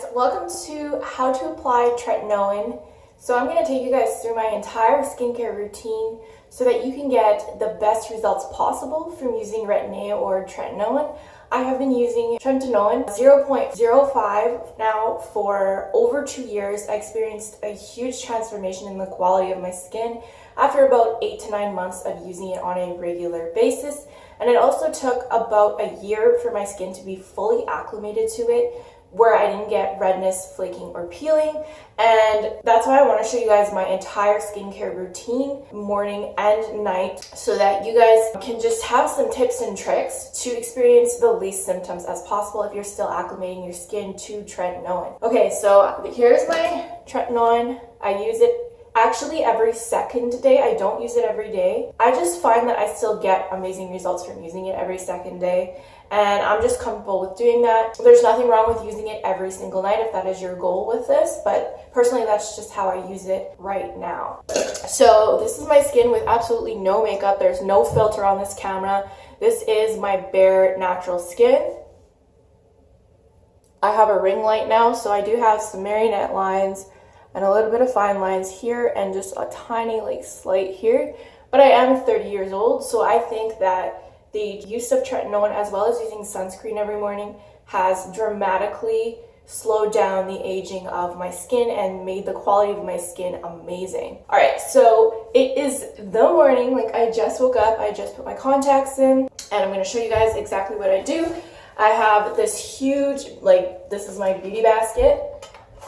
guys, welcome to how to apply Tretinoin. So I'm going to take you guys through my entire skincare routine so that you can get the best results possible from using retin A or Tretinoin. I have been using Tretinoin 0.05 now for over 2 years. I experienced a huge transformation in the quality of my skin after about 8 to 9 months of using it on a regular basis. And it also took about a year for my skin to be fully acclimated to it, where I didn't get redness, flaking, or peeling. And that's why I want to show you guys my entire skincare routine, morning and night, so that you guys can just have some tips and tricks to experience the least symptoms as possible if you're still acclimating your skin to Tretinoin. Okay, so here's my Tretinoin. I use it actually every second day. I don't use it every day. I just find that I still get amazing results from using it every second day, and I'm just comfortable with doing that. There's nothing wrong with using it every single night if that is your goal with this, but personally that's just how I use it right now. So this is my skin with absolutely no makeup. There's no filter on this camera. This is my bare natural skin. I have a ring light now, so I do have some marionette lines and a little bit of fine lines here and just a tiny slight here. But I am 30 years old, so I think that the use of Tretinoin as well as using sunscreen every morning has dramatically slowed down the aging of my skin and made the quality of my skin amazing. All right, so it is the morning, I just woke up, I just put my contacts in, and I'm gonna show you guys exactly what I do. I have this huge, this is my beauty basket.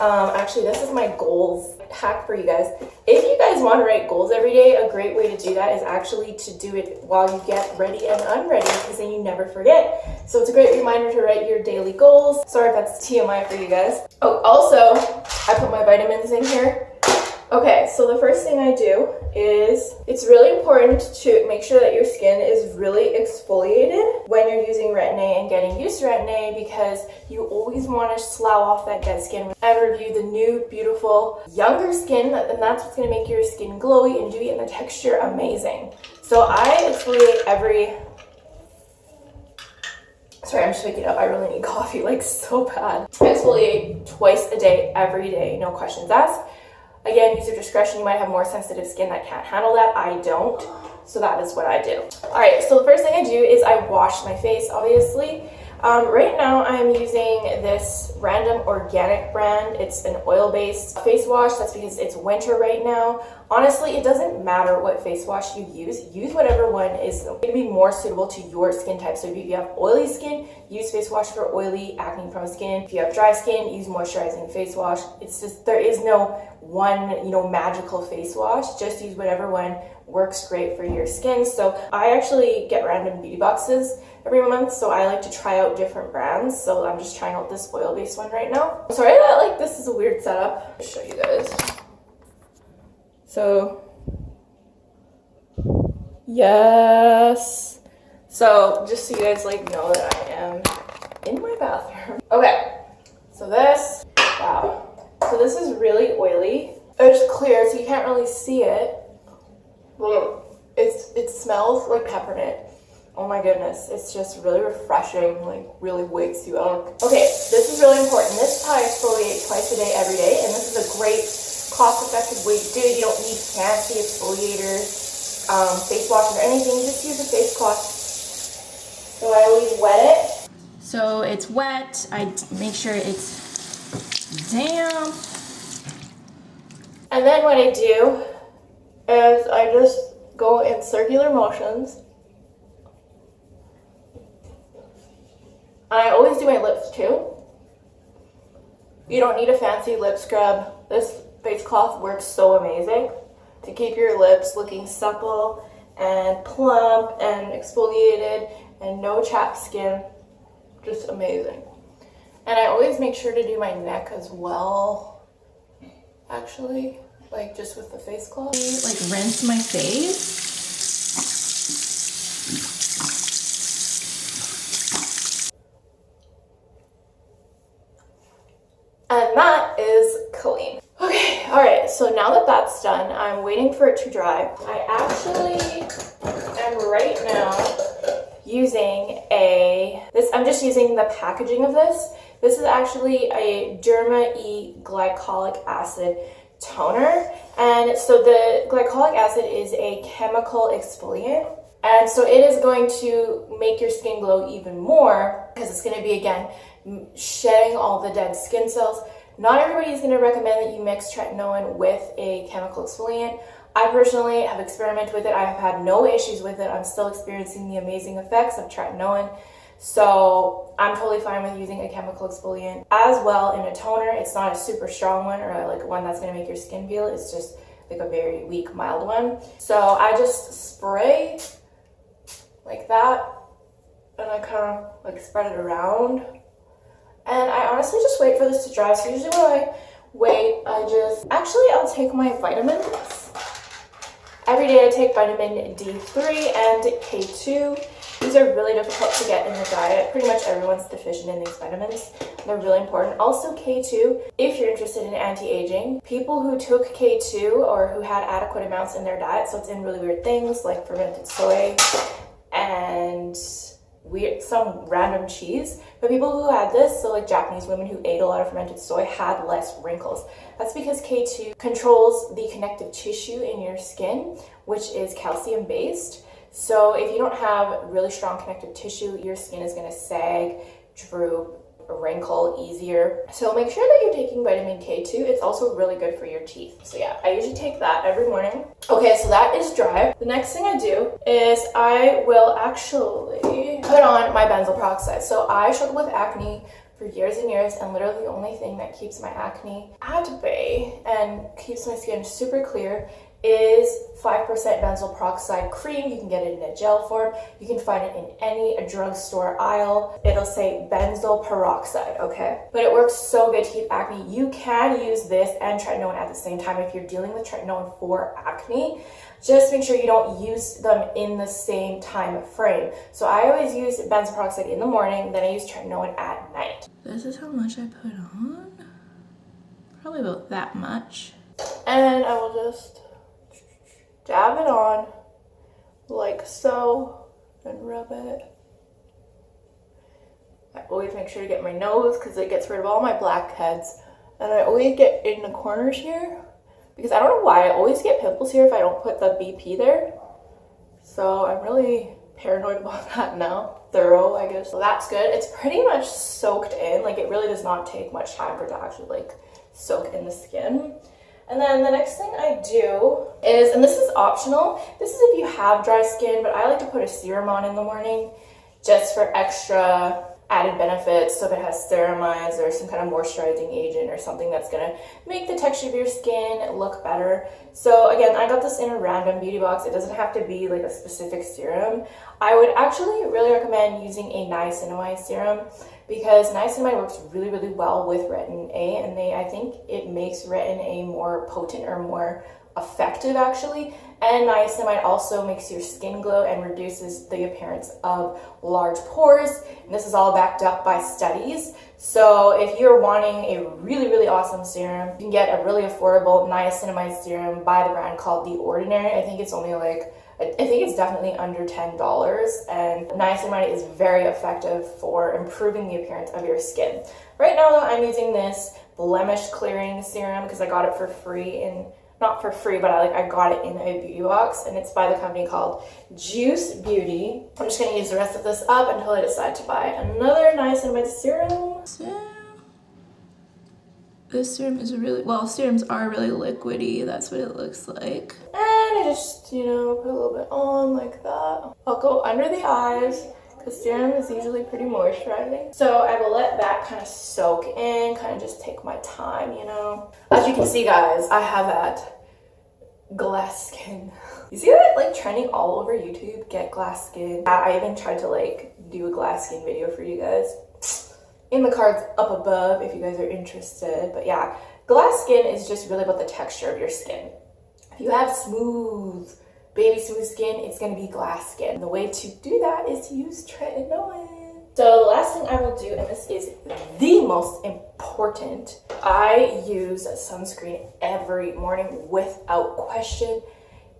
Actually, this is my goals hack for you guys. If you guys want to write goals every day, a great way to do that is actually to do it while you get ready and unready, because then you never forget. So it's a great reminder to write your daily goals. Sorry if that's TMI for you guys. Oh, also, I put my vitamins in here. Okay, so the first thing I do is, it's really important to make sure that your skin is really exfoliated when you're using retin A and getting used to retin A, because you always want to slough off that dead skin and review the new, beautiful, younger skin, and that's what's going to make your skin glowy and dewy and the texture amazing. So I exfoliate Sorry, I'm just waking up. I really need coffee, so bad. I exfoliate twice a day, every day, no questions asked. Again, use your discretion. You might have more sensitive skin that can't handle that. I don't. So that is what I do. All right, so the first thing I do is I wash my face, obviously. Right now I'm using this random organic brand. It's an oil-based face wash. That's because it's winter right now. Honestly, it doesn't matter what face wash you use. Use whatever one is going to be more suitable to your skin type. So if you have oily skin, use face wash for oily, acne-prone skin. If you have dry skin, use moisturizing face wash. It's just, there is no one, magical face wash. Just use whatever one works great for your skin. So I actually get random beauty boxes every month, so I like to try out different brands. So I'm just trying out this oil-based one right now. Sorry that this is a weird setup. I'll show you guys. So yes, so just so you guys know that I am in my bathroom. Okay, so this, wow, so this is really oily. It's clear, so you can't really see it. It smells like peppermint. Oh my goodness, it's just really refreshing, really wakes you up. Okay, this is really important. This is how I exfoliate twice a day, every day, and this is a great cost-effective way to do it. You don't need fancy exfoliators, face washes, or anything. You just use a face cloth. So I always wet it. So it's wet. I make sure it's damp. And then what I do is I just go in circular motions. I always do my lips too. You don't need a fancy lip scrub. This face cloth works so amazing to keep your lips looking supple and plump and exfoliated and no chapped skin. Just amazing. And I always make sure to do my neck as well, actually, just with the face cloth. Rinse my face. And that is clean. Okay, all right, so now that that's done, I'm waiting for it to dry. I actually am right now using I'm just using the packaging of this This is actually a Derma E glycolic acid toner. And so the glycolic acid is a chemical exfoliant. And so it is going to make your skin glow even more because it's going to be, again, shedding all the dead skin cells. Not everybody is going to recommend that you mix tretinoin with a chemical exfoliant. I personally have experimented with it. I have had no issues with it. I'm still experiencing the amazing effects of tretinoin. So I'm totally fine with using a chemical exfoliant as well in a toner. It's not a super strong one or like one that's going to make your skin peel. It's just like a very weak, mild one. So I just spray like that, and I kind of like spread it around. And I honestly just wait for this to dry. So usually when I wait, I'll take my vitamins. Every day I take vitamin D3 and K2. These are really difficult to get in the diet. Pretty much everyone's deficient in these vitamins. They're really important. Also K2, if you're interested in anti-aging. People who took K2 or who had adequate amounts in their diet, so it's in really weird things like fermented soy and some random cheese, but people who had this, so like Japanese women who ate a lot of fermented soy, had less wrinkles. That's because K2 controls the connective tissue in your skin, which is calcium based. So if you don't have really strong connective tissue, your skin is going to sag, droop, wrinkle easier. So make sure that you're taking vitamin K2. It's also really good for your teeth. So yeah, I usually take that every morning. Okay, so that is dry. The next thing I do is I will actually put on my benzoyl peroxide. So I struggled with acne for years and years, and literally the only thing that keeps my acne at bay and keeps my skin super clear is 5% benzoyl peroxide cream. You can get it in a gel form. You can find it in any drugstore aisle. It'll say benzoyl peroxide, okay? But it works so good to keep acne. You can use this and tretinoin at the same time if you're dealing with tretinoin for acne. Just make sure you don't use them in the same time frame. So I always use benzoyl peroxide in the morning, then I use tretinoin at night. This is how much I put on. Probably about that much. And I will just dab it on like so and rub it. I always make sure to get my nose because it gets rid of all my blackheads. And I always get in the corners here because I don't know why I always get pimples here if I don't put the BP there. So I'm really paranoid about that now. Thorough, I guess. So that's good. It's pretty much soaked in. Like, it really does not take much time for it to actually like soak in the skin. And then the next thing I do is, and this is optional, this is if you have dry skin, but I like to put a serum on in the morning just for extra added benefits. So if it has ceramides or some kind of moisturizing agent or something that's gonna make the texture of your skin look better. So again, I got this in a random beauty box. It doesn't have to be like a specific serum. I would actually really recommend using a niacinamide serum because niacinamide works really, really well with retin A, and I think it makes retin A more potent or more effective actually. And niacinamide also makes your skin glow and reduces the appearance of large pores. And this is all backed up by studies. So if you're wanting a really, really awesome serum, you can get a really affordable niacinamide serum by the brand called The Ordinary. I think it's only like, I think it's definitely under $10. And niacinamide is very effective for improving the appearance of your skin. Right now though, I'm using this blemish clearing serum because I got it for free in, not for free, but I got it in a beauty box, and it's by the company called Juice Beauty. I'm just gonna use the rest of this up until I decide to buy another niacinamide serum. So this serum is really, well, serums are really liquidy. That's what it looks like. And I just, you know, put a little bit on like that. I'll go under the eyes because serum is usually pretty moisturizing. So I will let that kind of soak in, kind of just take my time, you know. As you can see, guys, I have that glass skin. You see that like trending all over YouTube? Get glass skin. I even tried to like do a glass skin video for you guys. In the cards up above if you guys are interested. But yeah, glass skin is just really about the texture of your skin. If you have smooth, baby smooth skin, it's gonna be glass skin. The way to do that is to use tretinoin. So the last thing I will do, and this is the most important, I use sunscreen every morning without question.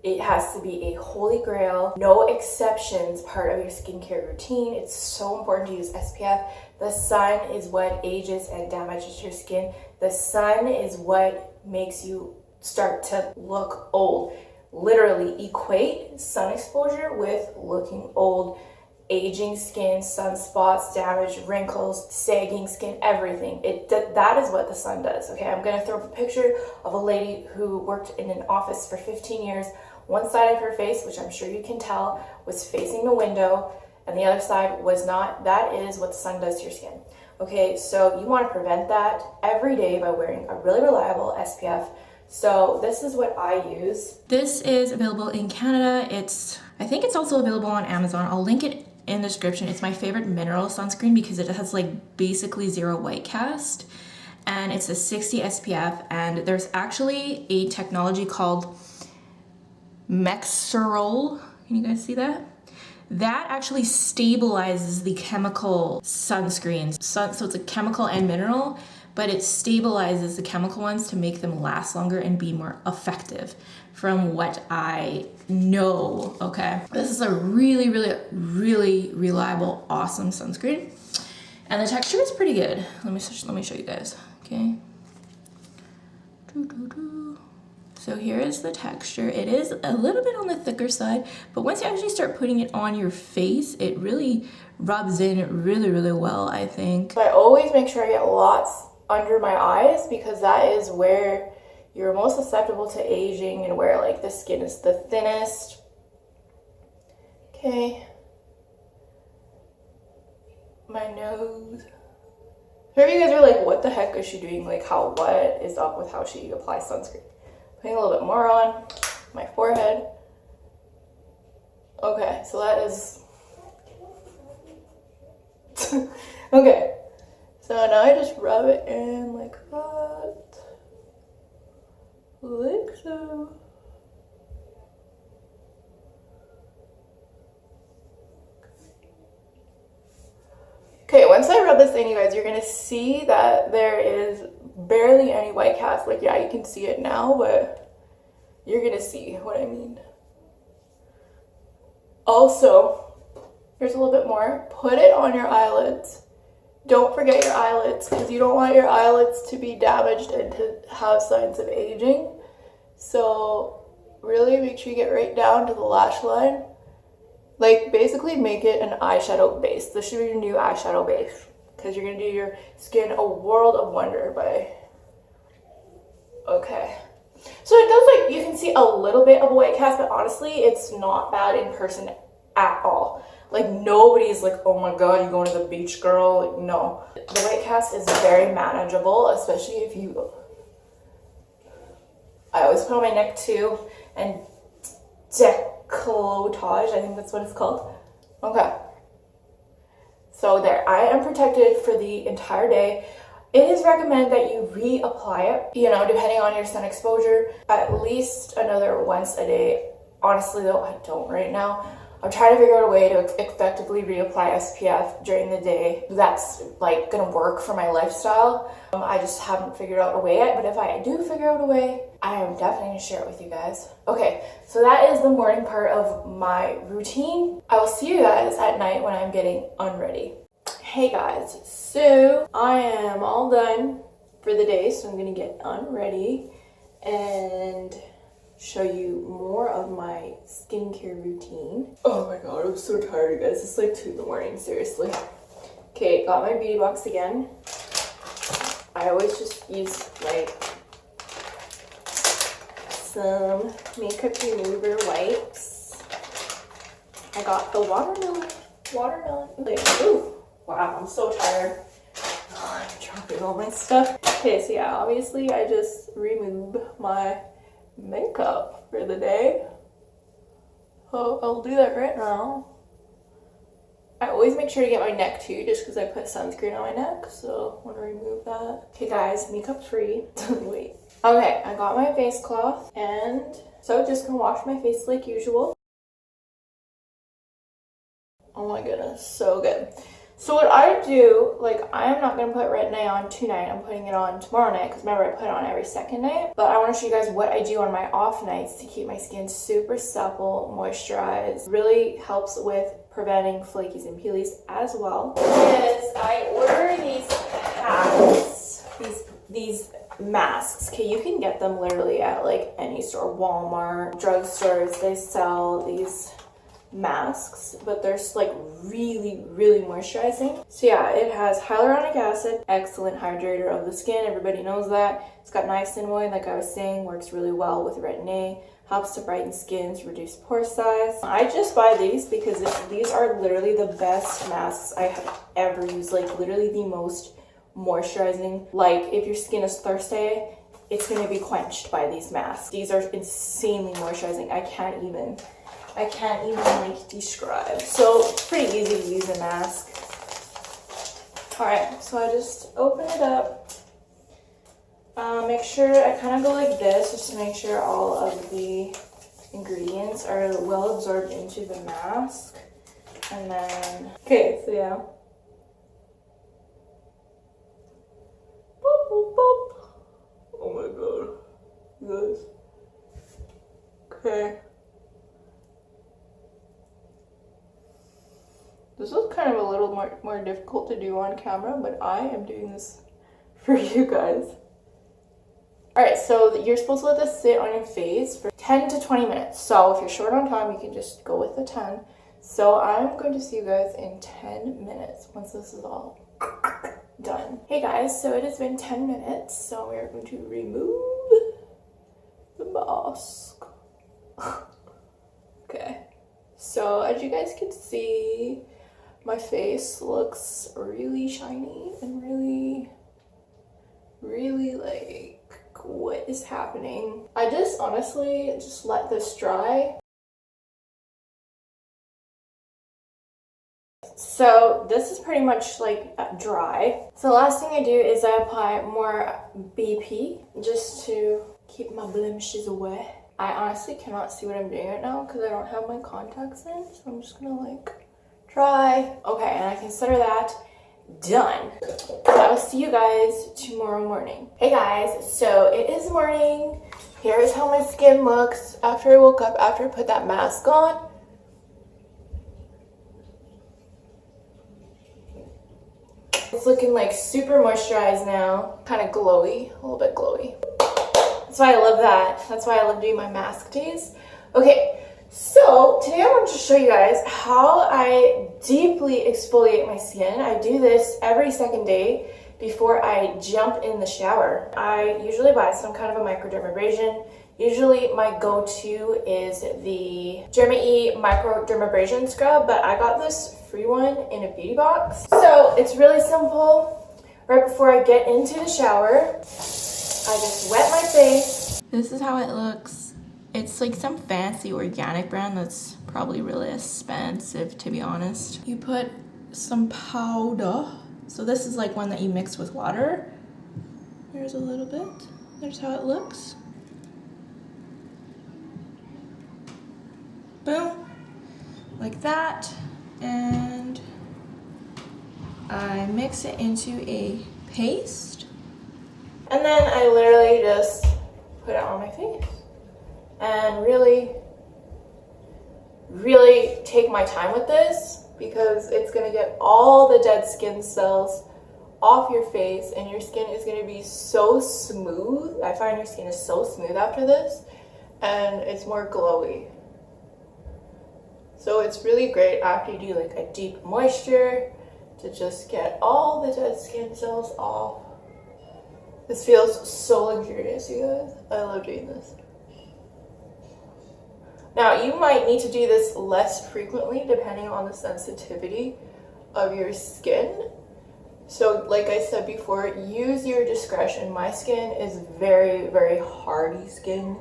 It has to be a holy grail, no exceptions part of your skincare routine. It's so important to use SPF. The sun is what ages and damages your skin. The sun is what makes you start to look old. Literally equate sun exposure with looking old. Aging skin, sunspots, damage, wrinkles, sagging skin, everything. That is what the sun does. Okay, I'm gonna throw up a picture of a lady who worked in an office for 15 years. One side of her face, which I'm sure you can tell, was facing the window, and the other side was not. That is what the sun does to your skin. Okay, so you want to prevent that every day by wearing a really reliable SPF. So this is what I use. This is available in Canada. I think it's also available on Amazon. I'll link it in the description. It's my favorite mineral sunscreen because it has like basically zero white cast, and it's a 60 SPF, and there's actually a technology called Mexerol. Can you guys see that? That actually stabilizes the chemical sunscreens. So it's a chemical and mineral, but it stabilizes the chemical ones to make them last longer and be more effective from what I know, okay? This is a really, really, really reliable, awesome sunscreen. And the texture is pretty good. Let me show you guys, okay? So here is the texture. It is a little bit on the thicker side, but once you actually start putting it on your face, it really rubs in really, really well, I think. I always make sure I get lots under my eyes because that is where you're most susceptible to aging and where like the skin is the thinnest. Okay. My nose. Some of you guys are like, what the heck is she doing? Like what is up with how she applies sunscreen? Putting a little bit more on my forehead. Okay, so that is okay. So now I just rub it in like that. Like so. Okay, once I rub this in, you guys, you're gonna see that there is barely any white cast. Like, yeah, you can see it now, but you're gonna see what I mean. Also, here's a little bit more. Put it on your eyelids. Don't forget your eyelids because you don't want your eyelids to be damaged and to have signs of aging. So really make sure you get right down to the lash line. Like basically make it an eyeshadow base. This should be your new eyeshadow base because you're gonna do your skin a world of wonder by. Okay. So it does, like, you can see a little bit of a white cast, but honestly, it's not bad in person at all. Like, nobody's like, oh my god, you going to the beach, girl? Like, no. The white cast is very manageable, especially if you... I always put on my neck too, and décolletage, I think that's what it's called. Okay. So there, I am protected for the entire day. It is recommended that you reapply it, you know, depending on your sun exposure, at least another once a day. Honestly though, I don't right now. I'm trying to figure out a way to effectively reapply SPF during the day that's like gonna work for my lifestyle. I just haven't figured out a way yet, but if I do figure out a way, I am definitely gonna share it with you guys. Okay, so that is the morning part of my routine. I will see you guys at night when I'm getting unready. Hey guys, so I am all done for the day, so I'm gonna get unready and show you more of my skincare routine. Oh my god, I'm so tired, you guys. It's like 2 in the morning, seriously. Okay, got my beauty box again. I always just use like some makeup remover wipes. I got the watermelon. Ooh. Wow, I'm so tired. Oh, I'm dropping all my stuff. Okay, so yeah, obviously I just removed my makeup for the day. Oh, I'll do that right now. I always make sure to get my neck too, just because I put sunscreen on my neck, so I want to remove that. Okay guys, makeup free. Wait. Okay, I got my face cloth, and so just gonna wash my face like usual. Oh my goodness, so good. So what I do, like, I am not going to put retin-A on tonight. I'm putting it on tomorrow night because remember I put it on every second night. But I want to show you guys what I do on my off nights to keep my skin super supple, moisturized. Really helps with preventing flakies and peelies as well. Is I order these packs, these masks. Okay, you can get them literally at like any store, Walmart, drugstores. They sell these masks, but they're like really moisturizing. So yeah, it has hyaluronic acid, excellent hydrator of the skin, everybody knows that. It's got niacinamide, like I was saying, works really well with retin-A, helps to brighten skin, to reduce pore size. I just buy these because these are literally the best masks I have ever used, like literally the most moisturizing. Like if your skin is thirsty, it's going to be quenched by these masks. These are insanely moisturizing. I can't even like describe. So it's pretty easy to use a mask. All right, so I just open it up. Make sure I kind of go like this just to make sure all of the ingredients are well absorbed into the mask. And then, okay, so yeah. Boop, boop, boop. Oh my god, you guys. Okay. This was kind of a little more difficult to do on camera, but I am doing this for you guys. Alright, so you're supposed to let this sit on your face for 10 to 20 minutes. So if you're short on time, you can just go with the 10. So I'm going to see you guys in 10 minutes once this is all done. Hey guys, so it has been 10 minutes, so we are going to remove the mask. Okay, so as you guys can see, my face looks really shiny and really like, what is happening? I just honestly just let this dry. So this is pretty much like dry. So the last thing I do is I apply more BP just to keep my blemishes away. I honestly cannot see what I'm doing right now because I don't have my contacts in, so I'm just gonna like try. Okay, and I consider that done. So I will see you guys tomorrow morning. Hey guys, so it is morning. Here is how my skin looks after I woke up, after I put that mask on. It's looking like super moisturized now, kind of glowy, a little bit glowy. That's why I love that. That's why I love doing my mask days. Okay. So today I want to show you guys how I deeply exfoliate my skin. I do this every second day before I jump in the shower. I usually buy some kind of a microdermabrasion. Usually my go-to is the Derma-E microdermabrasion scrub, but I got this free one in a beauty box. So it's really simple. Right before I get into the shower, I just wet my face. This is how it looks. It's like some fancy organic brand that's probably really expensive, to be honest. You put some powder. So this is like one that you mix with water. There's a little bit. There's how it looks. Boom. Like that. And I mix it into a paste. And then I literally just put it on my face. And really take my time with this because it's going to get all the dead skin cells off your face and your skin is going to be so smooth. I find your skin is so smooth after this and it's more glowy. So it's really great after you do like a deep moisture to just get all the dead skin cells off. This feels so luxurious, you guys. I love doing this. Now, you might need to do this less frequently depending on the sensitivity of your skin. So, like I said before, use your discretion. My skin is very hardy skin.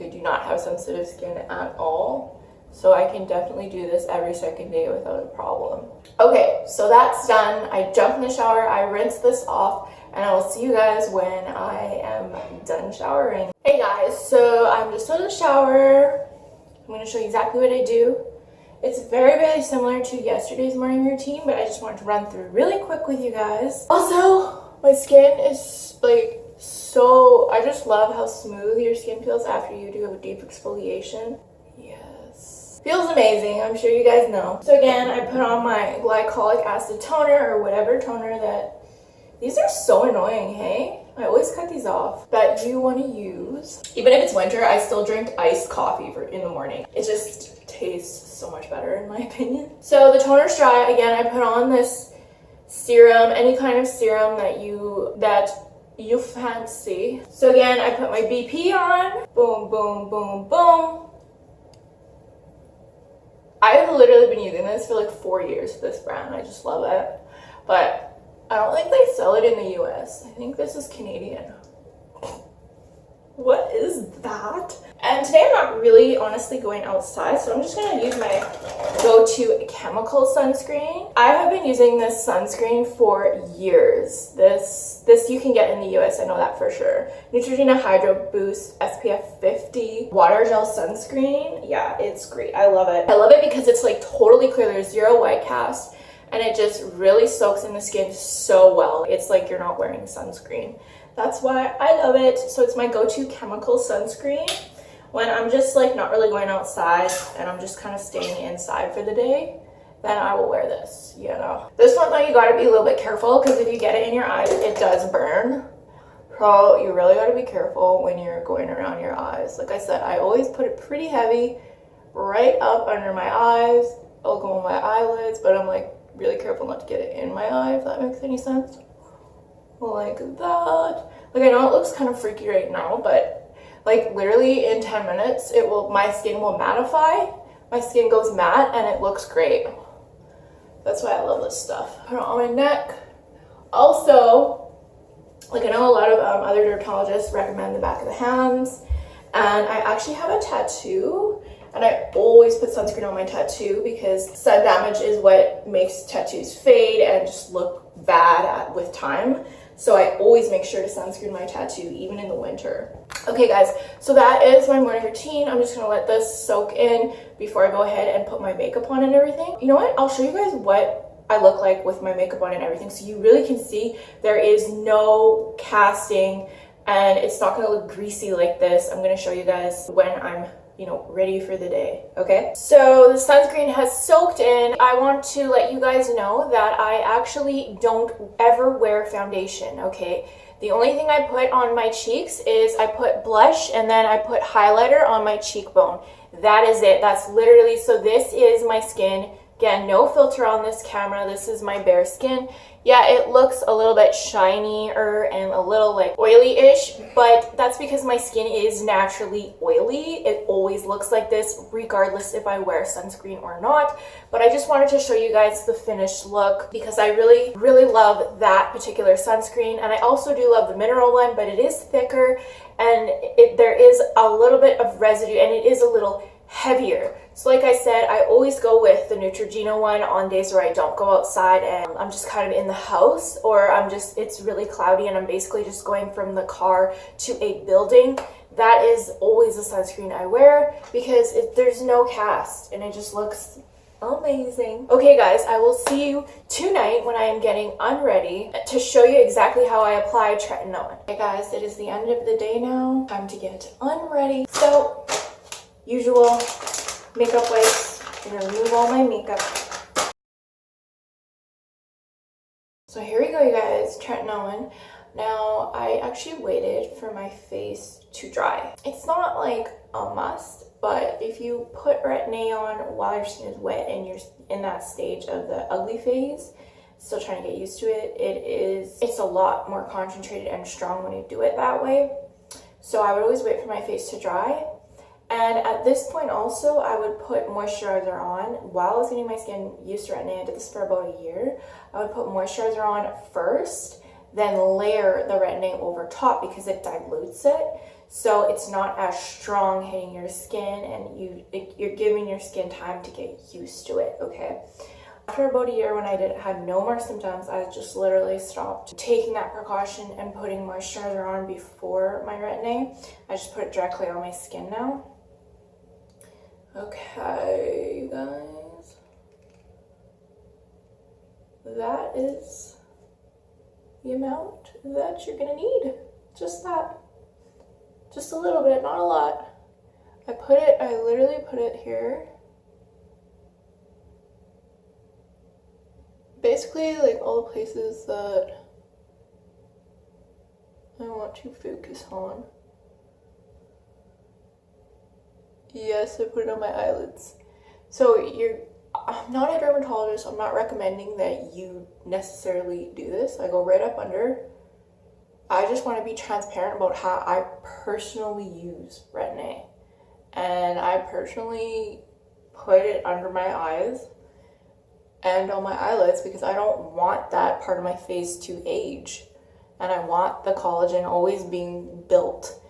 I do not have sensitive skin at all. So I can definitely do this every second day without a problem. Okay, so that's done. I jump in the shower, I rinse this off, and I will see you guys when I am done showering. Hey guys, so I'm just out of the shower. I'm going to show you exactly what I do. It's very, very similar to yesterday's morning routine, but I just wanted to run through really quick with you guys. Also, my skin is like so, I just love how smooth your skin feels after you do a deep exfoliation. Yes. Feels amazing, I'm sure you guys know. So again, I put on my glycolic acid toner or whatever toner that, these are so annoying, hey? I always cut these off that you want to use. Even if it's winter, I still drink iced coffee in the morning. It just tastes so much better in my opinion. So the toner's dry. Again, I put on this serum, any kind of serum that you fancy. So again, I put my BP on. Boom, boom, boom, boom. I've literally been using this for like 4 years, this brand. I just love it. But I don't think they sell it in the US. I think this is Canadian. What is that? And today I'm not really honestly going outside, so I'm just gonna use my go-to chemical sunscreen. I have been using this sunscreen for years. This you can get in the US, I know that for sure. Neutrogena Hydro Boost SPF 50 water gel sunscreen. Yeah, it's great. I love it. I love it because it's like totally clear. There's zero white cast. And it just really soaks in the skin so well. It's like you're not wearing sunscreen. That's why I love it. So it's my go-to chemical sunscreen when I'm just like not really going outside and I'm just kind of staying inside for the day. Then I will wear this, you know. This one though, you gotta be a little bit careful because if you get it in your eyes, it does burn. So you really gotta be careful when you're going around your eyes. Like I said, I always put it pretty heavy right up under my eyes. I'll go on my eyelids, but I'm like really careful not to get it in my eye, if that makes any sense. Like that. Like I know it looks kind of freaky right now, but like literally in 10 minutes my skin will mattify. My skin goes matte and it looks great. That's why I love this stuff. Put it on my neck. Also, like I know a lot of other dermatologists recommend the back of the hands, and I actually have a tattoo. And I always put sunscreen on my tattoo because sun damage is what makes tattoos fade and just look bad with time. So I always make sure to sunscreen my tattoo, even in the winter. Okay guys, so that is my morning routine. I'm just gonna let this soak in before I go ahead and put my makeup on and everything. You know what? I'll show you guys what I look like with my makeup on and everything, so you really can see there is no casting and it's not gonna look greasy like this. I'm gonna show you guys when I'm ready for the day, okay? So the sunscreen has soaked in. I want to let you guys know that I actually don't ever wear foundation, okay? The only thing I put on my cheeks is I put blush and then I put highlighter on my cheekbone. That is it. That's literally, so this is my skin. Again, no filter on this camera. This is my bare skin. Yeah, it looks a little bit shinier and a little like oily-ish, but that's because my skin is naturally oily. It always looks like this regardless if I wear sunscreen or not. But I just wanted to show you guys the finished look because I really, really love that particular sunscreen. And I also do love the mineral one, but it is thicker and there is a little bit of residue and it is a little heavier. So like I said, I always go with the Neutrogena one on days where I don't go outside and I'm just kind of in the house, or it's really cloudy and I'm basically just going from the car to a building. That is always the sunscreen I wear because there's no cast and it just looks amazing. Okay guys, I will see you tonight when I am getting unready to show you exactly how I apply Tretinoin. Okay guys, it is the end of the day now. Time to get unready. So, usual makeup wipes. I'm gonna remove all my makeup. So here we go, you guys, Tretinoin. Now, I actually waited for my face to dry. It's not like a must, but if you put retin A on while your skin is wet and you're in that stage of the ugly phase, still trying to get used to it, it's a lot more concentrated and strong when you do it that way. So I would always wait for my face to dry. And at this point also, I would put moisturizer on while I was getting my skin used to retin A. I did this for about a year. I would put moisturizer on first, then layer the retin A over top because it dilutes it. So it's not as strong hitting your skin and you're giving your skin time to get used to it, okay? After about a year, when I had no more symptoms, I just literally stopped taking that precaution and putting moisturizer on before my retin A. I just put it directly on my skin now. Okay, you guys. that is the amount that you're gonna need. Just that. Just a little bit, not a lot. I literally put it here. Basically, like all the places that I want to focus on. Yes, I put it on my eyelids. So I'm not a dermatologist. I'm not recommending that you necessarily do this. I go right up under. I just want to be transparent about how I personally use Retin A. And I personally put it under my eyes and on my eyelids because I don't want that part of my face to age. And I want the collagen always being built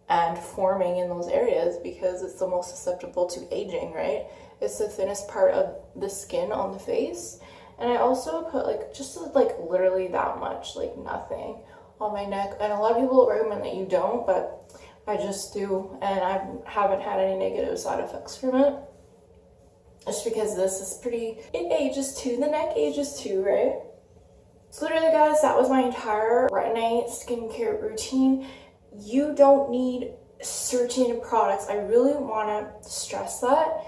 and forming in those areas because it's the most susceptible to aging, right? It's the thinnest part of the skin on the face. And I also put just literally that much, like nothing on my neck. And a lot of people recommend that you don't, but I just do, and I haven't had any negative side effects from it. Just because this is it ages too, the neck ages too, right? So literally guys, that was my entire Retin A skincare routine. You don't need certain products. I really want to stress that.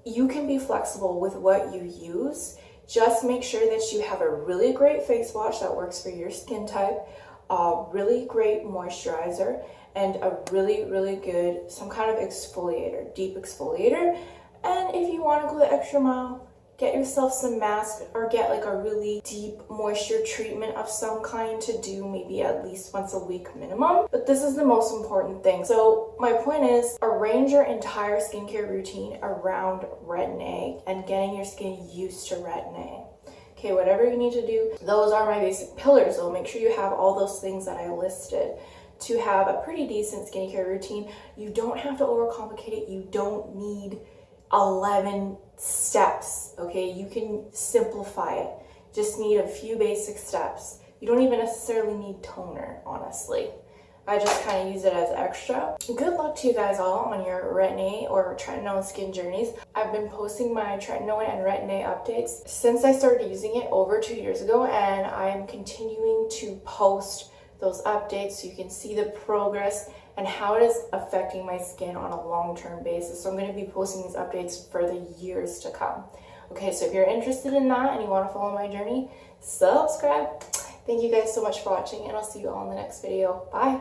You can be flexible with what you use. Just make sure that you have a really great face wash that works for your skin type, a really great moisturizer, and a really, really good, some kind of exfoliator, deep exfoliator. And if you want to go the extra mile, get yourself some mask or get like a really deep moisture treatment of some kind to do maybe at least once a week minimum. But this is the most important thing. So my point is, arrange your entire skincare routine around Retin A and getting your skin used to Retin A. Okay, whatever you need to do, those are my basic pillars. So make sure you have all those things that I listed to have a pretty decent skincare routine. You don't have to overcomplicate it. You don't need 11 steps, okay? You can simplify it. Just need a few basic steps. You don't even necessarily need toner, honestly. I just kind of use it as extra. Good luck to you guys all on your Retin A or Tretinoin skin journeys. I've been posting my Tretinoin and Retin A updates since I started using it over 2 years ago, and I'm continuing to post those updates so you can see the progress and how it is affecting my skin on a long-term basis. So I'm going to be posting these updates for the years to come. Okay, so if you're interested in that and you want to follow my journey, subscribe. Thank you guys so much for watching, and I'll see you all in the next video. Bye.